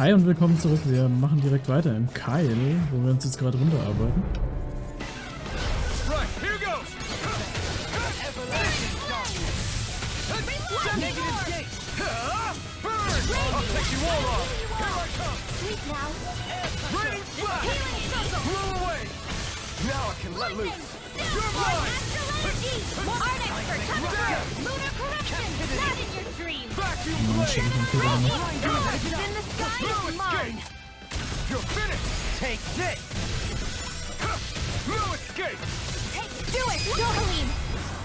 Hi und willkommen zurück. Wir machen direkt weiter im Keil, wo wir uns jetzt gerade runterarbeiten. Take this! No escape! Do it, Jolene!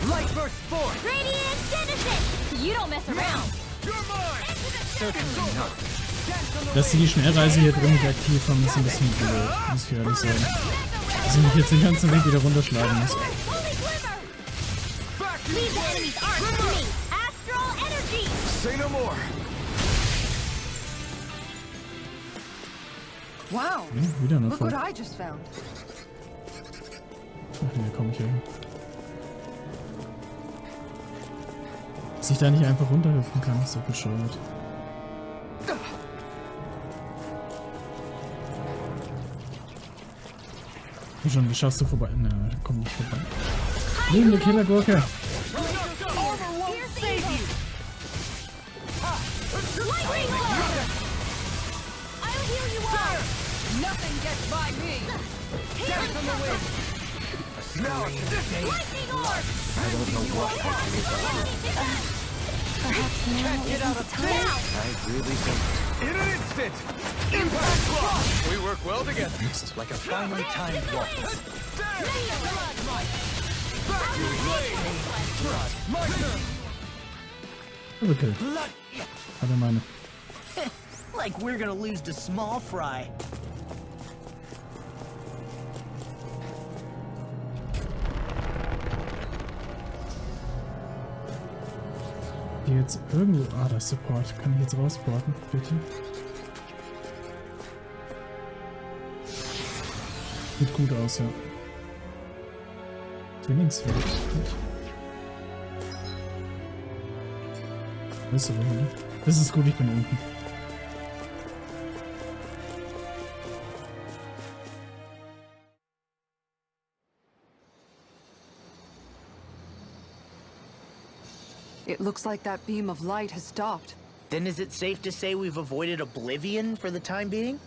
Light burst forth! Radiant Genesis! You don't mess around! You're mine! Certainly not. Dass sie die Schnellreise hier drin nicht aktiv haben, ist ein bisschen blöd, muss ich ehrlich sagen. Dass ich mich jetzt den ganzen Weg wieder runterschlagen muss. Leave the enemy's arms to me! Astral energy! Say no more! Wow! Ja, wieder eine Look what Folge. I just found. Ach nee, komm ich hier hin. Dass ich da nicht einfach runterhüpfen kann, ist so bescheuert. Komm schon, wie schaffst du vorbei? Na, komm nicht vorbei. Liebende Killergurke! Nothing gets by me! Down from the wind! Now, Lightning orb! I don't know what I do about Perhaps now Can't get out of time. I really don't. In an instant! Impact block! We work well together. Like a finely timed waltz. Back to blade! My turn! Okay, hat er meine. Like we're gonna lose to small fry. Die jetzt irgendwo. Ah, das Support. Kann ich jetzt rausporten, bitte? Sieht gut aus, ja. Zwillingsfeld. Weißt du wohin? Das ist gut, ich bin unten. It looks like that beam of light has stopped. Then is it safe to say we've avoided oblivion for the time being?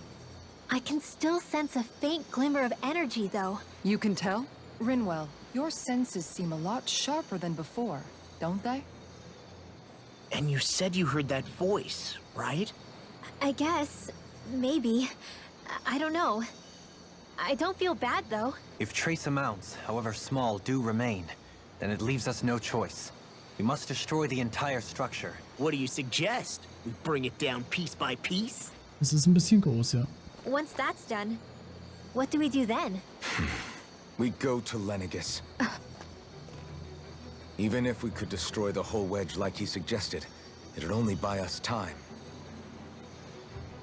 I can still sense a faint glimmer of energy, though. You can tell? Rinwell, your senses seem a lot sharper than before, don't they? And you said you heard that voice, right? I guess. Maybe. I don't know. I don't feel bad, though. If trace amounts, however small, do remain, then it leaves us no choice. We must destroy the entire structure. What do you suggest? We bring it down piece by piece? Es ist ein bisschen groß, ja. Once that's done, what do we do then? We go to Lenegis. Even if we could destroy the whole wedge like he suggested, it'd only buy us time.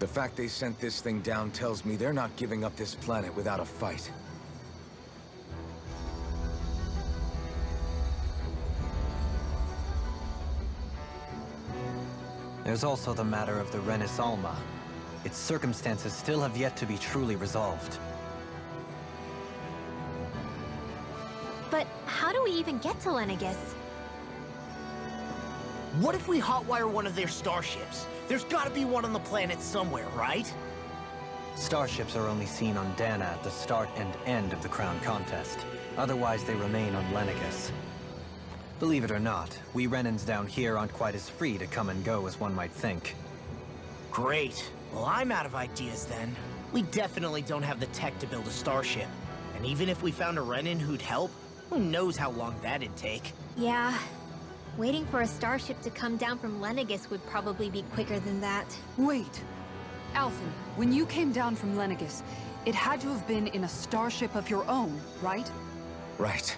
The fact they sent this thing down tells me they're not giving up this planet without a fight. There's also the matter of the Renis Alma. Its circumstances still have yet to be truly resolved. But how do we even get to Lenegis? What if we hotwire one of their starships? There's gotta be one on the planet somewhere, right? Starships are only seen on Dana at the start and end of the Crown Contest. Otherwise, they remain on Lenegis. Believe it or not, we Renans down here aren't quite as free to come and go as one might think. Great. Well, I'm out of ideas then. We definitely don't have the tech to build a starship. And even if we found a Renin who'd help, who knows how long that'd take. Yeah. Waiting for a starship to come down from Lenegis would probably be quicker than that. Wait. Alphen, when you came down from Lenegis, it had to have been in a starship of your own, right? Right.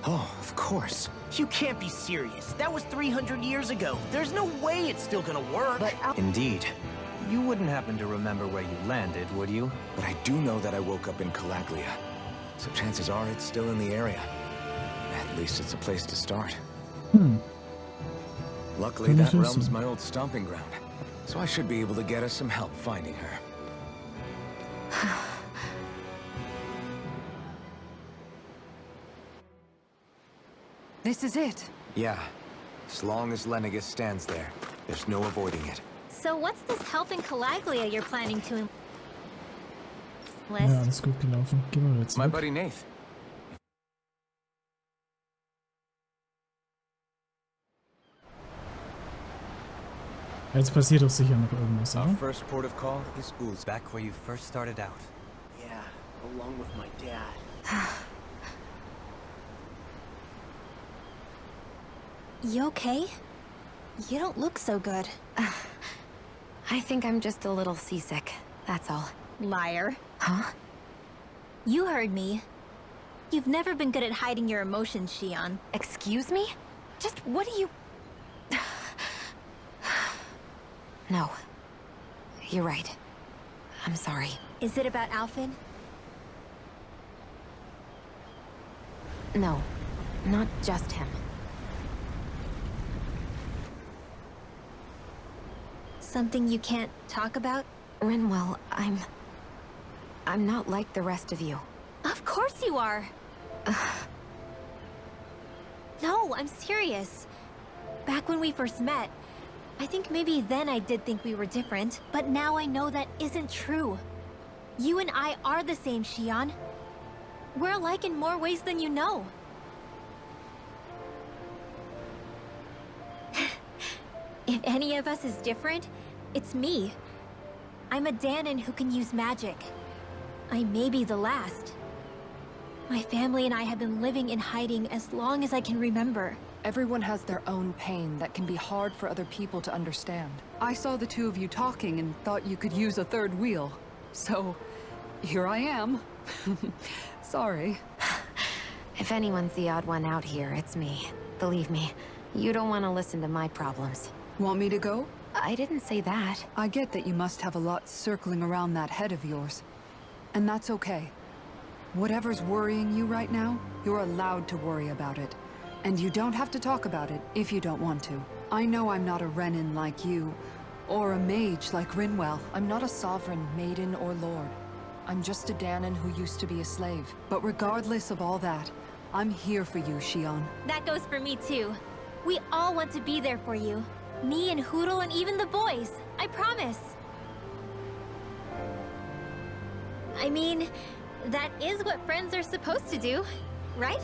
Oh, of course. You can't be serious. That was 300 years ago. There's no way it's still gonna work. But Indeed. You wouldn't happen to remember where you landed, would you? But I do know that I woke up in Calaglia. So chances are it's still in the area. At least it's a place to start. Luckily, that realm's my old stomping ground. so I should be able to get us some help finding her. This is it. Yeah. As long as Lennigus stands there, there's no avoiding it. So what's this help in Calaglia you're planning to Ja, enlist? alles gut gelaufen. Gehen wir jetzt My zurück. buddy Nath. Jetzt passiert doch sicher noch irgendwas, Our oder? first port of call is Uz. Back where you first started out. Yeah, along with my dad. You okay? You don't look so good. I think I'm just a little seasick, that's all. Liar. Huh? You heard me. You've never been good at hiding your emotions, Shion. Excuse me? Just what do you... No. You're right. I'm sorry. Is it about Alfin? No. Not just him. Something you can't talk about? Rinwell, I'm not like the rest of you. Of course you are! No, I'm serious. Back when we first met, I think maybe then I did think we were different, but now I know that isn't true. You and I are the same, Shion. We're alike in more ways than you know. If any of us is different, it's me. I'm a Danon who can use magic. I may be the last. My family and I have been living in hiding as long as I can remember. Everyone has their own pain that can be hard for other people to understand. I saw the two of you talking and thought you could use a third wheel. So, here I am. Sorry. If anyone's the odd one out here, it's me. Believe me, you don't want to listen to my problems. Want me to go? I didn't say that. I get that you must have a lot circling around that head of yours. And that's okay. Whatever's worrying you right now, you're allowed to worry about it. And you don't have to talk about it if you don't want to. I know I'm not a Renin like you, or a mage like Rinwell. I'm not a sovereign, maiden, or lord. I'm just a Danon who used to be a slave. But regardless of all that, I'm here for you, Shion. That goes for me too. We all want to be there for you. Me and Hoodle and even the boys. I promise. I mean, that is what friends are supposed to do, right?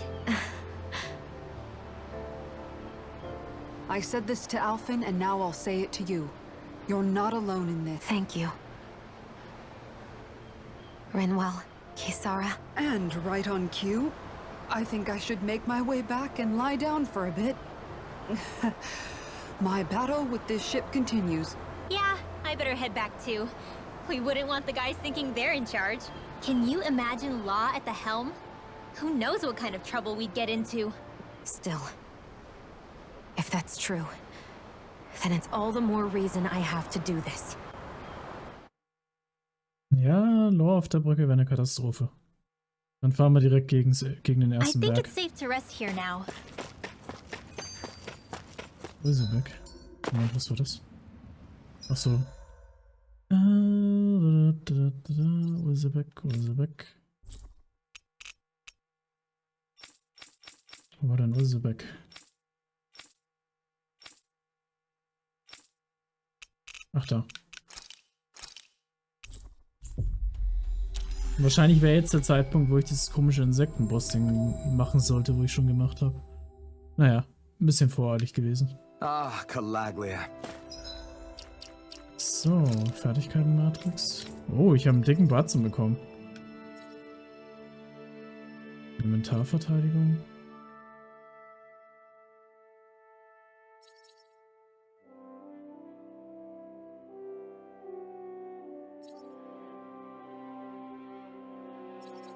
I said this to Alfin, and now I'll say it to you. You're not alone in this. Thank you. Rinwell, Kisara. And right on cue, I think I should make my way back and lie down for a bit. My battle with this ship continues. Yeah, I better head back too. We wouldn't want the guys thinking they're in charge. Can you imagine Law at the helm? Who knows what kind of trouble we'd get into? Still, if that's true, then it's all the more reason I have to do this. Ja, Lore auf der Brücke wäre eine Katastrophe. Dann fahren wir direkt gegen den I ersten think Berg. it's safe to rest here now. Wo ist sie weg? Moment, was war das? Achso. Wo ist sie weg? Wo ist sie weg? Wo war denn Ulsebeck? Ach da. Wahrscheinlich wäre jetzt der Zeitpunkt, wo ich dieses komische Insektenboss-Ding machen sollte, wo ich schon gemacht habe. Naja, ein bisschen voreilig gewesen. Ah, Calaglia. So, Fertigkeiten-Matrix. Oh, ich habe einen dicken Batzen bekommen. Elementarverteidigung.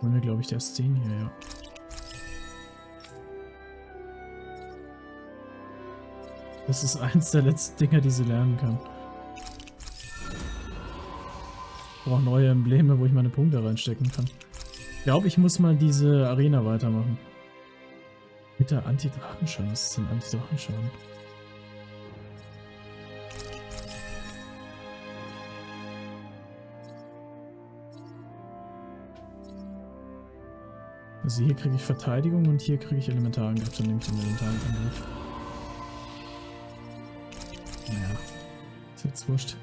Wollen wir, glaube ich, erst den hier, ja. Das ist eins der letzten Dinger, die sie lernen kann. Ich brauche neue Embleme, wo ich meine Punkte reinstecken kann. Ich glaube, ich muss mal diese Arena weitermachen. Mit der Anti-Drachenschaden. Was ist denn Anti-Drachenschaden? Also hier kriege ich Verteidigung und hier kriege ich Elementarangriff, dann nehme ich den Elementarangriff. Naja, ist jetzt wurscht.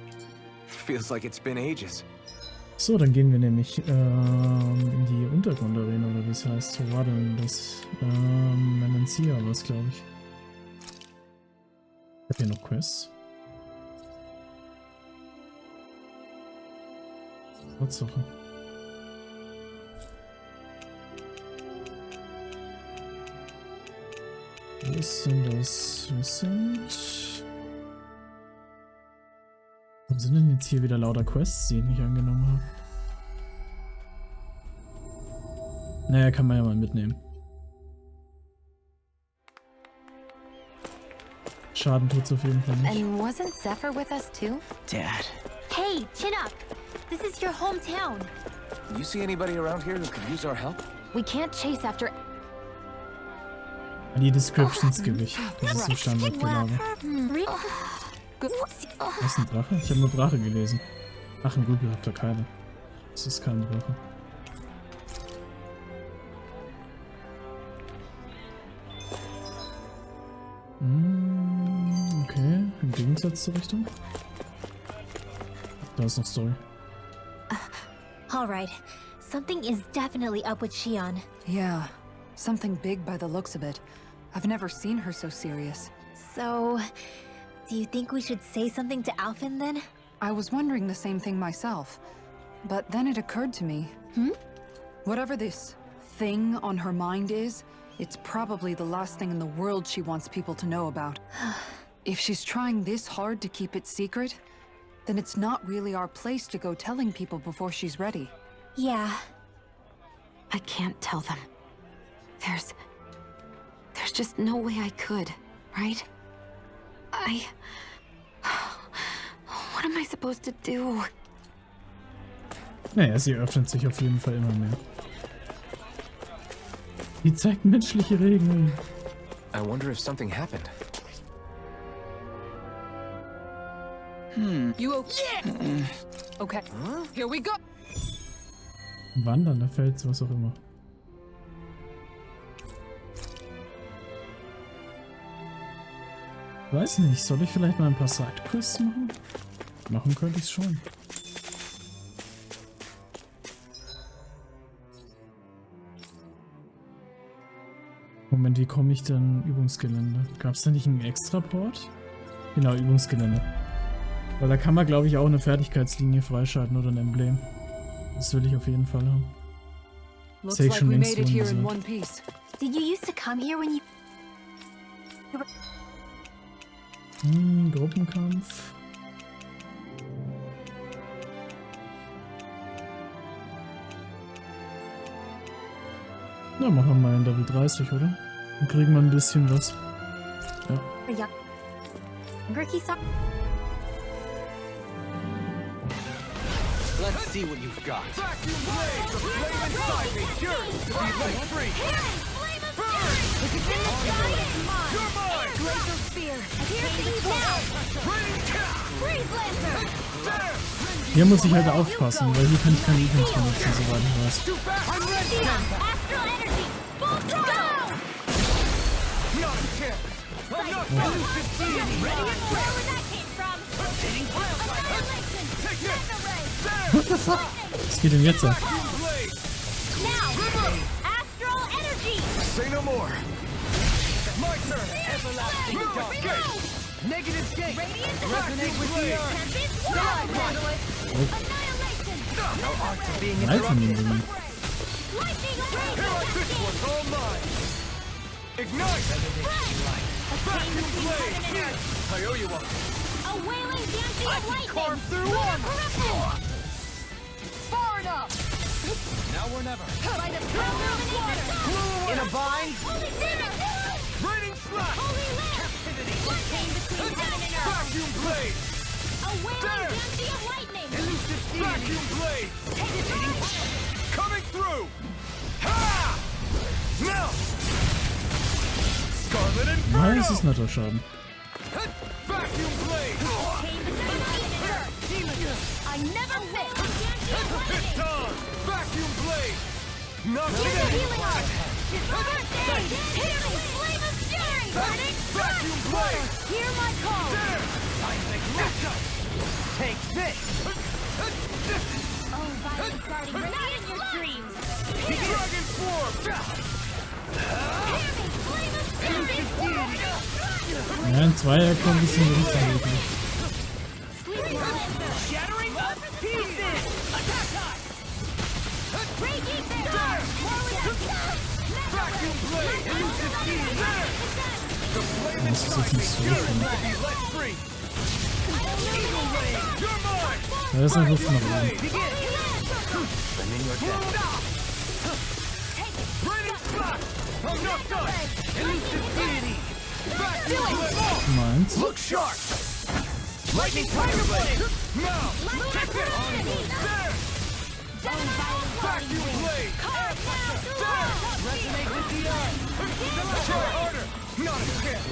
Feels like it's been ages. So, dann gehen wir nämlich in die Untergrundarena, oder wie es heißt. Wo war denn das? Menancia war es, glaube ich. Ich habe hier noch Quests. Tatsache. Wo ist denn das? Wir sind... Warum sind denn jetzt hier wieder lauter Quests, die ich nicht angenommen habe? Naja, kann man ja mal mitnehmen. Schaden tut's auf jeden Fall nicht. And wasn't Zephyr with us too? Dad. Hey, chin up. This is your hometown. You see anybody around here who could use our help? We can't chase after... Die Descriptions Gewicht. Das ist so Standardgelaber. Was ist ein Drache? Ich habe nur Drache gelesen. Ach, ein rüpelhafter Keile. Das ist kein Drache. Okay, im Gegensatz zur Richtung. Da ist noch Story. Alright. Something is definitely up with Shion. Yeah, something big by the looks of it. I've never seen her so serious. So, do you think we should say something to Alphen then? I was wondering the same thing myself. But then it occurred to me. Whatever this thing on her mind is, it's probably the last thing in the world she wants people to know about. If she's trying this hard to keep it secret, then it's not really our place to go telling people before she's ready. Yeah. I can't tell them. There's just no way I could, right? What am I supposed to do? Naja, sie öffnet sich auf jeden Fall immer mehr. Die zeigt menschliche Regeln. I wonder if something happened. You okay? Okay. Here we go. Wandern, da fällt was auch immer. Weiß nicht, soll ich vielleicht mal ein paar Sidequests machen? Machen könnte ich es schon. Moment, wie komme ich denn Übungsgelände? Gab es da nicht einen Extraport? Genau, Übungsgelände. Weil da kann man, glaube ich, auch eine Fertigkeitslinie freischalten oder ein Emblem. Das will ich auf jeden Fall haben. Looks Sehe ich like schon we längst made it here in drin. one piece. Did you used to come here when you... Gruppenkampf. Na, machen wir mal in Level 30, oder? Dann kriegen wir ein bisschen was. Ja. Gricky saw... Let's see what you've got. Vacuum blade! The flame inside me yearns to be let free! Burn! If it's in the sky, it's mine! You're mine! Laser spear! Piercing now! Raining cat! Freeze laser! There! Hier muss ich halt aufpassen, weil hier kann ich keine Items benutzen, soweit ich weiß. Too fast! I'm ready! Shion, astral energy! Full throttle! Not a chance! I'm not elusive seeing! Ready? Where was that came from? Getting railed by her! Annihilation! Take this! Mega ray! There! What the fuck? Was geht denn jetzt ab? Blade! Now! Astral energy! Say no more! My turn! Everlasting escape! Negative gate! Radiant Resonate with the earth! Tempest! Handle it! Annihilation! No art to being Reifen irgendwie. Lightning away! Here are this one's all mine! Ignite! Vacuum blade! I owe you one! A wailing dancing I of can lightning! carve through armor! Far enough! Now or never! Light of illumination! In a bind! Holy dinner! Raining slash! Holy lamp! Captivity! What came between heaven and earth? Vacuum blade! A wailing There! dancing of lightning! Elusive vacuum blade! Coming through! Ha! Now! Scarlet Inferno! Nein, es ist netter Schaden. Vacuum blade! Came between heaven and earth! I never miss! Dancing of lightning! Piston! Vacuum blade! Not Here's today. a healing art! First aid! Healing! Flame of fury! Burning! Vacuum blade. Hear my call! There. Time to catch up. Take this. Oh, violent guarding, we're not in your dreams! Dragon form. Hear me! Flame of fury! Ja, in Zweier kommt ein bisschen die Richtung wirklich. Sleep well. Shattering up pieces. Attack time. Raging storm! Vacuum blade. Elusive beam. There. The flame Das ist jetzt nicht so You're schlimm. about to be let free. Eagle ray. You're mine. Da ist ein Luft nach oben. Begin. I'm in your death. Raining spot. I'm not done. Elusive deity. Vacuum blade. Meins. Look sharp. Lightning tiger blade. Now. Take this. There. Vacuum blade. There. Resonate with the earth. Try harder. Not a chance.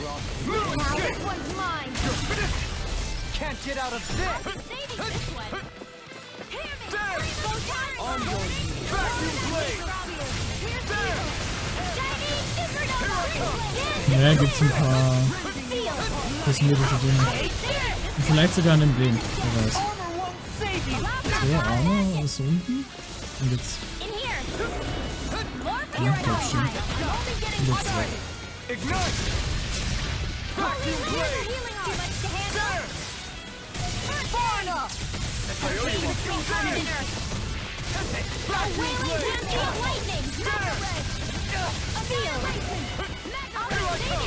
No Now escape. this one's mine! You're finished. Can't get out of this. Saving this one! Hear me! There. On your knees! Vacuum blade. There. Ja, gibt's ein paar kosmetische Dinge. Und vielleicht sogar ein Emblem, wer weiß. So, Arme ist unten. Und jetzt. Ja, ich glaub schon. Und jetzt weg. Ignite. Vacuum blade. There. Far enough. I owe you one. Vacuum blade.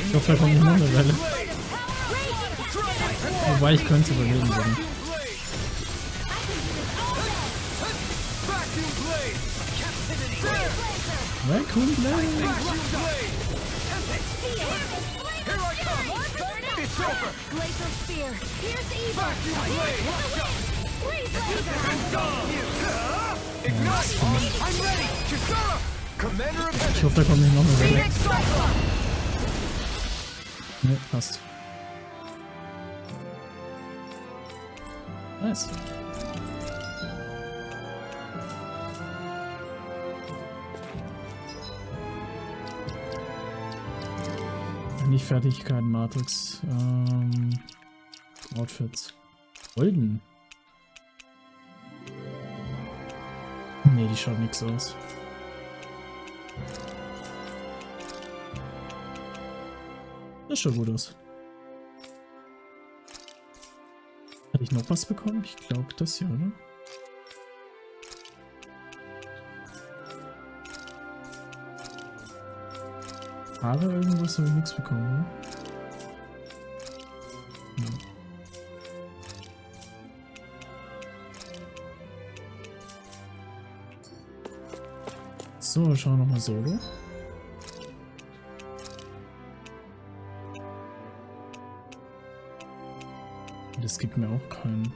Ich hoffe, da kommt noch eine Welle. Wobei ich könnte es überleben werden. Vacuum blade. Captivity. Vacuum Blade. Here I come. It's over. Glacial spear. Here's evil. Ignite. I'm ready. Chikara. Commander of Ich Heaven. hoffe, da kommt nicht noch eine Welle. Phoenix Cyclops. Ne, passt. Nice. Nicht Fertigkeiten, Matrix. Outfits. Golden. Nee, die schaut nix aus. Das schaut gut aus. Hatte ich noch was bekommen? Ich glaube das hier, oder? Haare irgendwas habe ich nichts bekommen, ne? Ja. So, schauen wir nochmal Solo. Das gibt mir auch keinen.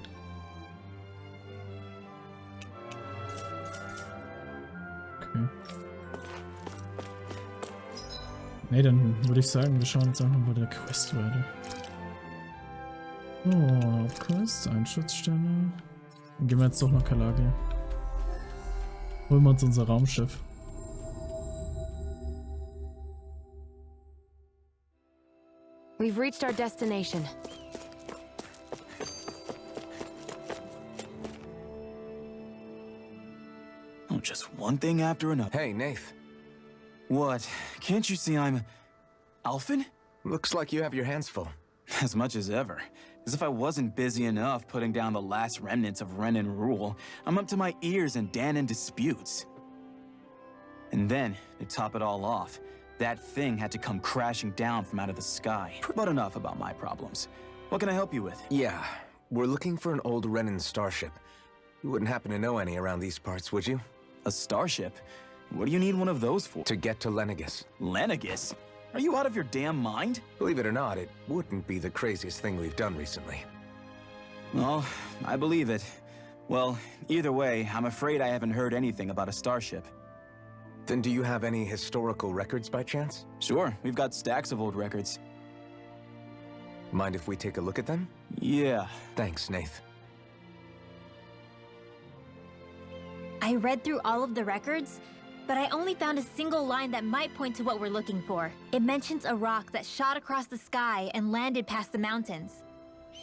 Okay. Ne, dann würde ich sagen, wir schauen jetzt einfach mal bei der Quest weiter. Oh, Hauptquest, Einschutzstelle. Dann gehen wir jetzt doch nach Kalage. Holen wir uns unser Raumschiff. We've reached our destination. Oh, just one thing after another. Hey, Nath. What? Can't you see I'm... Alphen? Looks like you have your hands full. As much as ever. As if I wasn't busy enough putting down the last remnants of Renan rule, I'm up to my ears in Danan disputes. And then, to top it all off, that thing had to come crashing down from out of the sky. But enough about my problems. What can I help you with? Yeah, we're looking for an old Renan starship. You wouldn't happen to know any around these parts, would you? A starship? What do you need one of those for? To get to Lenegus. Lenegus? Are you out of your damn mind? Believe it or not, it wouldn't be the craziest thing we've done recently. Well, I believe it. Well, either way, I'm afraid I haven't heard anything about a starship. Then do you have any historical records by chance? Sure, we've got stacks of old records. Mind if we take a look at them? Yeah. Thanks, Nath. I read through all of the records, but I only found a single line that might point to what we're looking for. It mentions a rock that shot across the sky and landed past the mountains.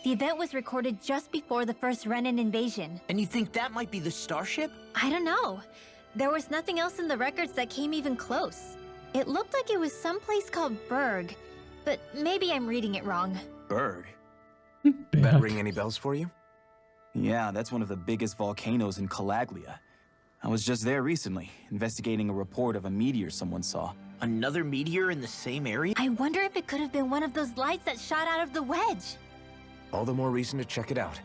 The event was recorded just before the first Renin invasion. And you think that might be the starship? I don't know. There was nothing else in the records that came even close. It looked like it was someplace called Berg, but maybe I'm reading it wrong. Berg? That ring any bells for you? Yeah, that's one of the biggest volcanoes in Calaglia. I was just there recently, investigating a report of a meteor someone saw. Another meteor in the same area? I wonder if it could have been one of those lights that shot out of the wedge. All the more reason to check it out.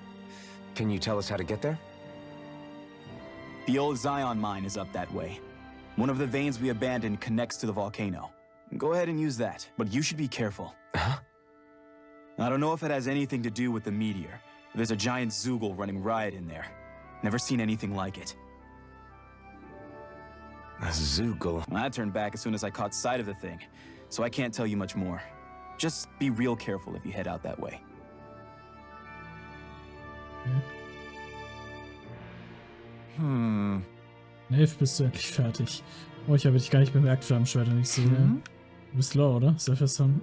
Can you tell us how to get there? The old Zion mine is up that way. One of the veins we abandoned connects to the volcano. Go ahead and use that, but you should be careful. Huh? I don't know if it has anything to do with the meteor. There's a giant Zoogle running riot in there. Never seen anything like it. A Zoogle. I turned back as soon as I caught sight of the thing, so I can't tell you much more. Just be real careful if you head out that way. Hilf, bist du endlich fertig. Oh, ich habe dich gar nicht bemerkt, Flammenschwert, und ich sehe. Du bist low, oder? Sohn.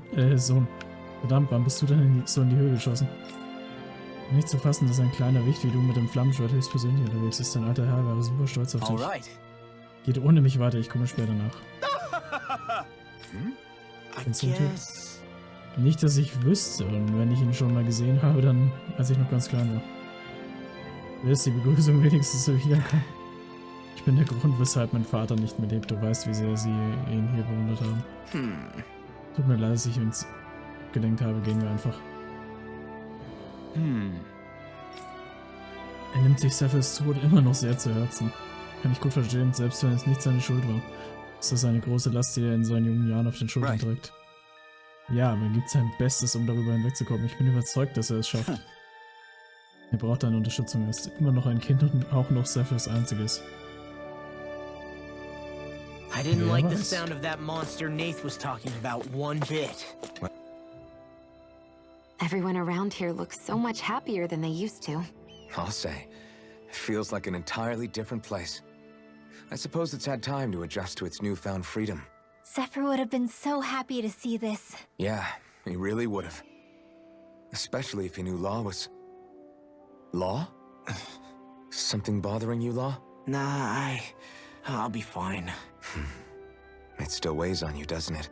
Verdammt, wann bist du denn so in die Höhe geschossen? Nicht zu fassen, dass ein kleiner Wicht wie du mit dem Flammenschwert höchstpersönlich unterwegs ist. Dein alter Herr wäre super stolz auf dich. Alright. Geht ohne mich weiter, ich komme später nach. I guess. Nicht, dass ich wüsste, und wenn ich ihn schon mal gesehen habe, dann als ich noch ganz klein war. Wer ist die Begrüßung wenigstens so wiederkommen? Ich bin der Grund, weshalb mein Vater nicht mehr lebt. Du weißt, wie sehr sie ihn hier bewundert haben. Tut mir leid, dass ich uns gedenkt habe, gehen wir einfach. Er nimmt sich Sephiroths Tod immer noch sehr zu Herzen. Kann ich gut verstehen, selbst wenn es nicht seine Schuld war. Ist das eine große Last, die er in seinen jungen Jahren auf den Schultern trägt. Ja, aber er gibt sein Bestes, um darüber hinwegzukommen. Ich bin überzeugt, dass er es schafft. Er braucht deine Unterstützung. Er ist immer noch ein Kind und auch noch Sephiroths einziges. I didn't like the sound of that monster Nath was talking about one bit. Everyone around here looks so much happier than they used to. I'll say. It feels like an entirely different place. I suppose it's had time to adjust to its newfound freedom. Zephyr would have been so happy to see this. Yeah, he really would have. Especially if he knew Law was... Law? Something bothering you, Law? Nah, I'll be fine. It still weighs on you, doesn't it?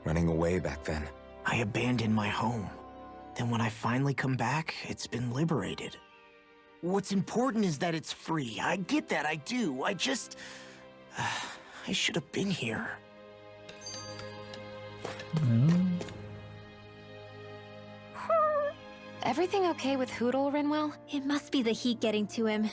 Running away back then. I abandoned my home. Then when I finally come back, it's been liberated. What's important is that it's free. I get that, I do. I just... I should have been here. Everything okay with Hootle, Rinwell? It must be the heat getting to him.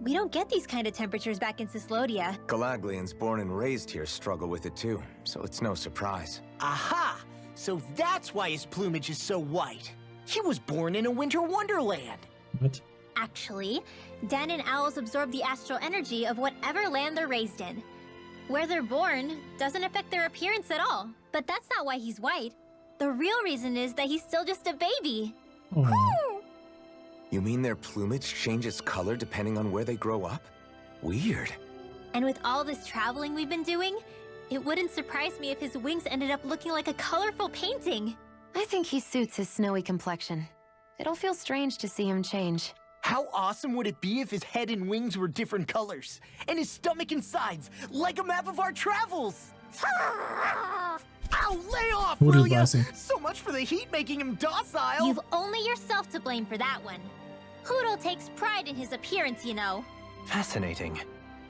We don't get these kind of temperatures back in Cislodia. Galaglians born and raised here struggle with it too, so it's no surprise. Aha! So that's why his plumage is so white. He was born in a winter wonderland. What? Actually, Dan and owls absorb the astral energy of whatever land they're raised in. Where they're born doesn't affect their appearance at all. But that's not why he's white. The real reason is that he's still just a baby. Oh. You mean their plumage changes color depending on where they grow up? Weird. And with all this traveling we've been doing, it wouldn't surprise me if his wings ended up looking like a colorful painting. I think he suits his snowy complexion. It'll feel strange to see him change. How awesome would it be if his head and wings were different colors? And his stomach and sides, like a map of our travels! Ow, lay off, will ya? So much for the heat making him docile! You've only yourself to blame for that one. Hootle takes pride in his appearance, you know. Fascinating.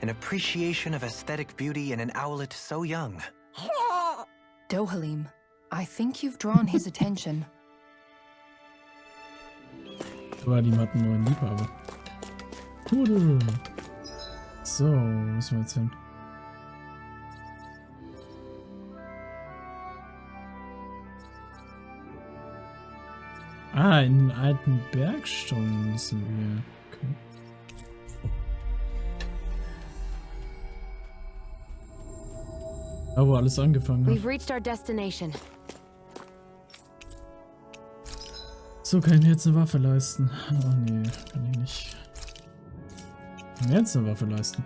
An appreciation of aesthetic beauty in an owlet so young. Dohalim, I think you've drawn his attention. Die hatten einen neuen Liebhaber. So, wo müssen wir jetzt hin? Ah, in den alten Bergstunden müssen wir. Okay. Da, wo alles angefangen hat. We've reached our destination. So, kann ich mir jetzt eine Waffe leisten? Oh nee, kann ich nicht. Kann ich mir jetzt eine Waffe leisten?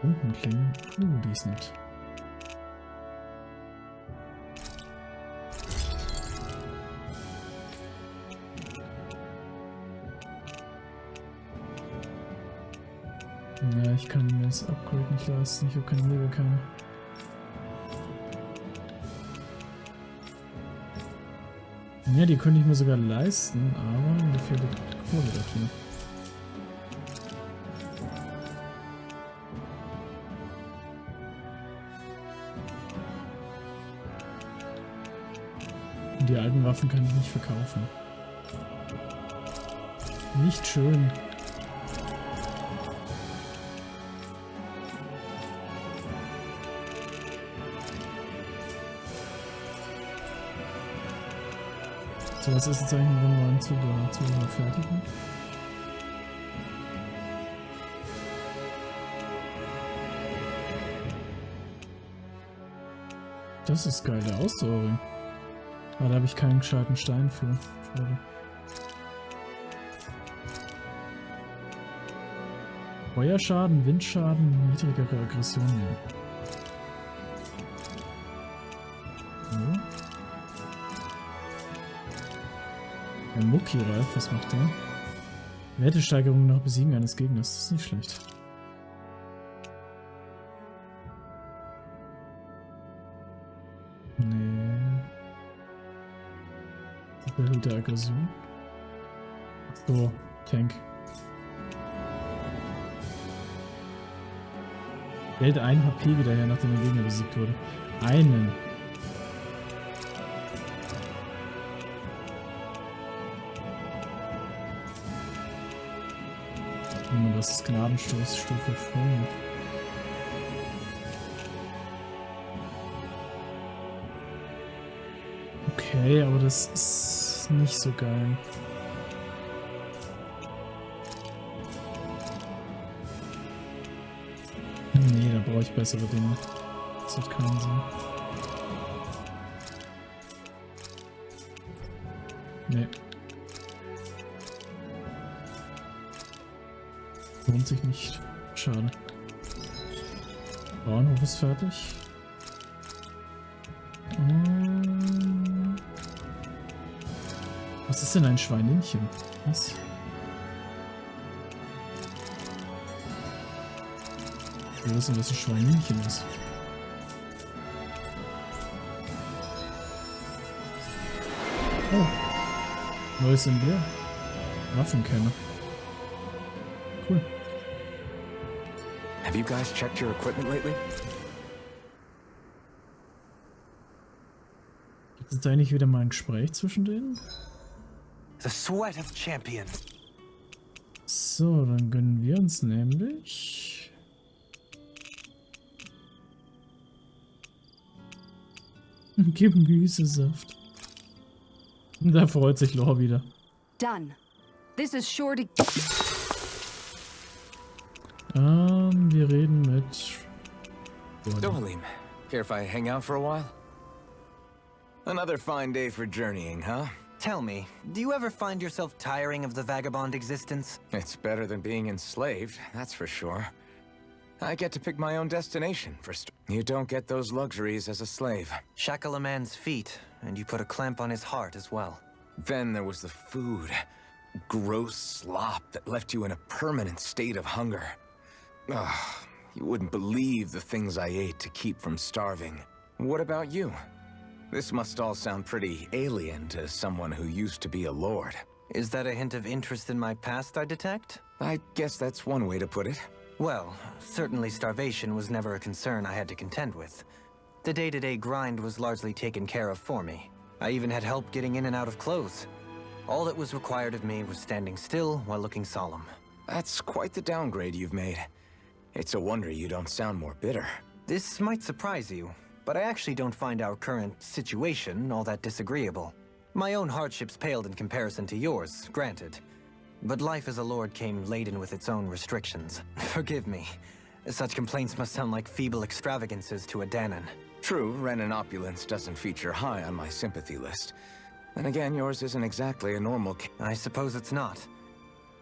Pumpenklinge. Die ist nett. Ja, ich kann mir das Upgrade nicht leisten. Ich habe keine Mega-Kann. Ja, die könnte ich mir sogar leisten, aber mir fehlt die Kohle dafür. Und die alten Waffen kann ich nicht verkaufen. Nicht schön. So, was ist jetzt eigentlich mit dem neuen Zubehör fertigen? Das ist geil, der Ausdauerring. Aber da habe ich keinen gescheiten Stein für. Schade. Feuerschaden, Windschaden, niedrigere Aggression. Ja. Ein Mucki-Reif, was macht der? Wertesteigerung nach Besiegen eines Gegners, das ist nicht schlecht. Nee. Erhöhte der Aggression. So, Tank. Hält 1 HP wieder her, nachdem der Gegner besiegt wurde. Einen. Das ist Gnadenstoß Stufe 5. Okay, aber das ist nicht so geil. Nee, da brauche ich bessere Dinge. Das hat keinen Sinn. Nee. Lohnt sich nicht. Schade. Bauernhof ist fertig. Was ist denn ein Schweininchen? Was? Ich will wissen, was ein Schweininchen ist. Oh. Neues Emblem. Waffenkenner. Cool. Have you guys checked your equipment lately? Gibt es eigentlich wieder mal ein Gespräch zwischen denen? The sweat of champions. So, dann gönnen wir uns nämlich Gemüsesaft. Da freut sich Lore wieder. Done. This is sure to... Wir reden mit... Dohalim, care if I hang out for a while? Another fine day for journeying, huh? Tell me, do you ever find yourself tiring of the vagabond existence? It's better than being enslaved, that's for sure. I get to pick my own destination first. You don't get those luxuries as a slave. Shackle a man's feet, and you put a clamp on his heart as well. Then there was the food. Gross slop that left you in a permanent state of hunger. Ugh, you wouldn't believe the things I ate to keep from starving. What about you? This must all sound pretty alien to someone who used to be a lord. Is that a hint of interest in my past I detect? I guess that's one way to put it. Well, certainly starvation was never a concern I had to contend with. The day-to-day grind was largely taken care of for me. I even had help getting in and out of clothes. All that was required of me was standing still while looking solemn. That's quite the downgrade you've made. It's a wonder you don't sound more bitter. This might surprise you, but I actually don't find our current situation all that disagreeable. My own hardships paled in comparison to yours, granted. But life as a lord came laden with its own restrictions. Forgive me. Such complaints must sound like feeble extravagances to a Danon. True, Renin opulence doesn't feature high on my sympathy list. Then again, yours isn't exactly a normal I suppose it's not.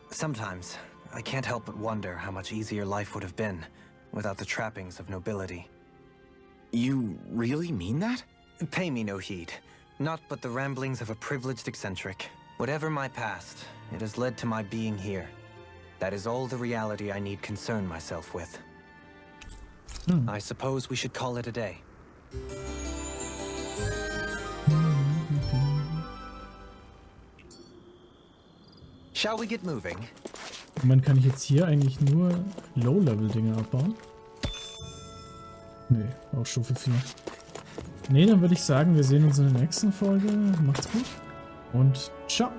Sometimes, I can't help but wonder how much easier life would have been. without the trappings of nobility. You really mean that? Pay me no heed. Not but the ramblings of a privileged eccentric. Whatever my past, it has led to my being here. That is all the reality I need concern myself with. I suppose we should call it a day. Shall we get moving? Man kann ich jetzt hier eigentlich nur Low-Level-Dinge abbauen? Nee, auch Stufe 4. Nee, dann würde ich sagen, wir sehen uns in der nächsten Folge. Macht's gut und ciao!